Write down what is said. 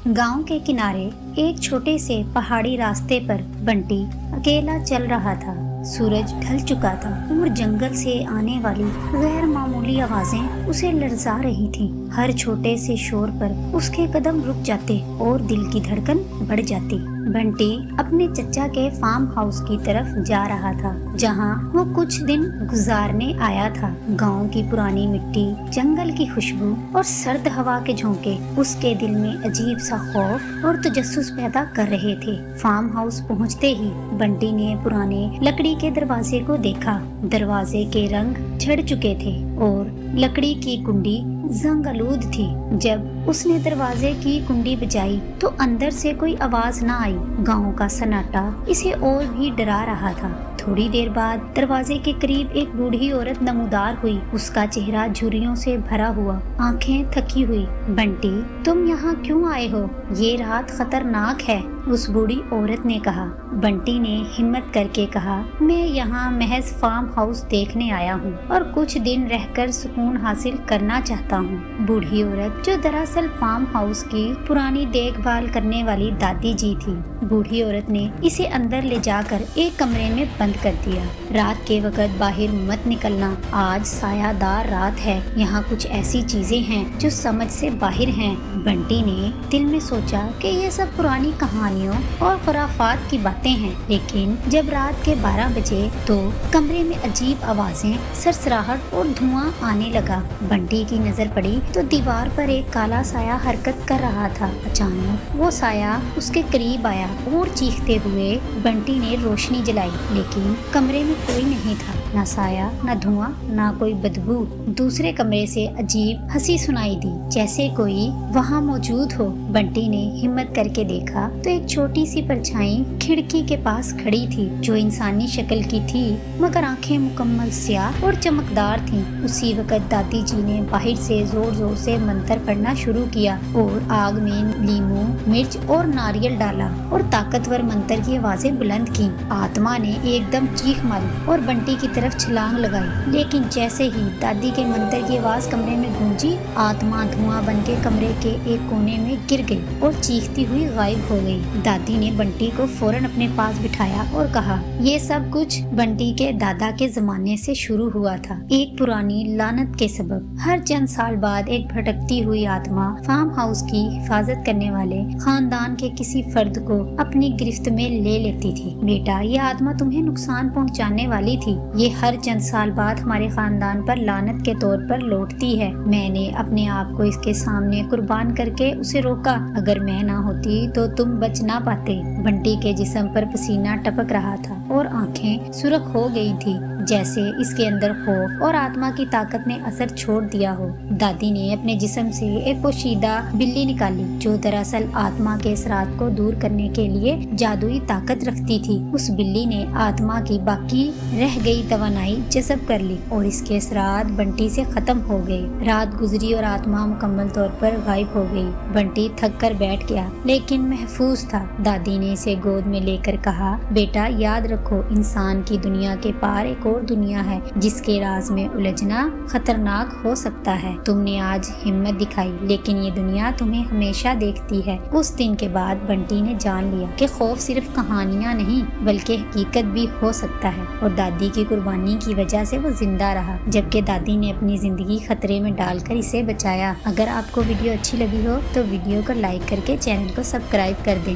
गांव के किनारे एक छोटे से पहाड़ी रास्ते पर बंटी अकेला चल रहा था। सूरज ढल चुका था और जंगल से आने वाली गैर मामूली आवाजें उसे लरजा रही थीं। हर छोटे से शोर पर उसके कदम रुक जाते और दिल की धड़कन बढ़ जाती। बंटी अपने चचा के फार्म हाउस की तरफ जा रहा था, जहां वो कुछ दिन गुजारने आया था। गांव की पुरानी मिट्टी, जंगल की खुशबू और सर्द हवा के झोंके उसके दिल में अजीब सा खौफ और तजस्सुस पैदा कर रहे थे। फार्म हाउस पहुंचते ही बंटी ने पुराने लकड़ी के दरवाजे को देखा। दरवाजे के रंग झड़ चुके थे और लकड़ी की कुंडी जंग आलूद थी। जब उसने दरवाजे की कुंडी बजाई तो अंदर से कोई आवाज न आई। गांव का सन्नाटा इसे और भी डरा रहा था। थोड़ी देर बाद दरवाजे के करीब एक बूढ़ी औरत नमूदार हुई। उसका चेहरा झुर्रियों से भरा हुआ, आंखें थकी हुई। बंटी, तुम यहाँ क्यों आए हो? ये रात खतरनाक है, उस बूढ़ी औरत ने कहा। बंटी ने हिम्मत करके कहा, मैं यहाँ महज फार्म हाउस देखने आया हूँ और कुछ दिन रहकर सुकून हासिल करना चाहता हूँ। बूढ़ी औरत, जो दरअसल फार्म हाउस की पुरानी देखभाल करने वाली दादी जी थी। बूढ़ी औरत ने इसे अंदर ले जाकर एक कमरे में बंद कर दिया। रात के वक्त बाहर मत निकलना, आज सायादार रात है। यहाँ कुछ ऐसी चीजें हैं जो समझ से बाहर हैं। बंटी ने दिल में सोचा कि ये सब पुरानी कहानियों और खुराफात की बातें हैं। लेकिन जब रात के 12 बजे तो कमरे में अजीब आवाजें, सरसराहट और धुआं आने लगा। बंटी की नजर पड़ी तो दीवार पर एक काला साया हरकत कर रहा था। अचानक वो साया उसके करीब आया और चीखते हुए बंटी ने रोशनी जलाई, लेकिन कमरे में कोई नहीं था। न साया, न धुआं, न कोई बदबू। दूसरे कमरे से अजीब हंसी सुनाई दी, जैसे कोई वहाँ मौजूद हो। बंटी ने हिम्मत करके देखा तो एक छोटी सी परछाई खिड़की के पास खड़ी थी, जो इंसानी शक्ल की थी, मगर आंखें मुकम्मल स्याह और चमकदार थीं। उसी वक्त दादी जी ने बाहर से जोर जोर से मंत्र पढ़ना शुरू किया और आग में लीमू, मिर्च और नारियल डाला और ताकतवर मंत्र की आवाजें बुलंद की। आत्मा ने एकदम चीख मारी और बंटी की तरफ छलांग लगाई, लेकिन जैसे ही दादी के मंत्र की आवाज कमरे में गूंजी, आत्मा धुआं बनके कमरे के एक कोने में गिर गई और चीखती हुई गायब हो गई। दादी ने बंटी को फौरन अपने पास बिठाया और कहा, ये सब कुछ बंटी के दादा के जमाने से शुरू हुआ था, एक पुरानी लानत के सबब। हर चंद साल बाद एक भटकती हुई आत्मा फार्म हाउस की हिफाजत करने वाले खानदान के किसी फर्द को अपनी गिरफ्त में ले लेती थी। बेटा, ये आत्मा तुम्हें नुकसान पहुंचाने वाली थी। ये हर चंद साल बाद हमारे खानदान पर लानत के तौर पर लौटती है। मैंने अपने आप को इसके सामने कुर्बान करके उसे रोका। अगर मैं ना होती तो तुम बच ना पाते। बंटी के जिस्म पर पसीना टपक रहा था और आंखें सुर्ख हो गई थी, जैसे इसके अंदर खौफ और आत्मा की ताकत ने असर छोड़ दिया हो। दादी ने अपने जिस्म से एक पोशीदा बिल्ली निकाली, जो दरअसल आत्मा के असरात को दूर करने के लिए जादुई ताकत रखती थी। उस बिल्ली ने आत्मा की बाकी रह गई तवानाई जज़ब कर ली और इसके असरात बंटी से खत्म हो गए। रात गुजरी और आत्मा मुकम्मल तौर पर गायब हो गई। बंटी थक कर बैठ गया, लेकिन महफूज था। दादी ने इसे गोद में लेकर कहा, बेटा, याद रखो, इंसान की दुनिया के पार एक और दुनिया है, जिसके राज में उलझना खतरनाक हो सकता है। तुमने आज हिम्मत दिखाई, लेकिन ये दुनिया तुम्हें हमेशा देखती है। उस दिन के बाद बंटी ने जान लिया कि खौफ सिर्फ कहानियां नहीं, बल्कि हकीकत भी हो सकता है। और दादी की कुर्बानी की वजह से वो जिंदा रहा, जबकि दादी ने अपनी जिंदगी खतरे में डालकर इसे बचाया। अगर आपको वीडियो अच्छी लगी हो तो वीडियो को लाइक करके चैनल को सब्सक्राइब कर दें।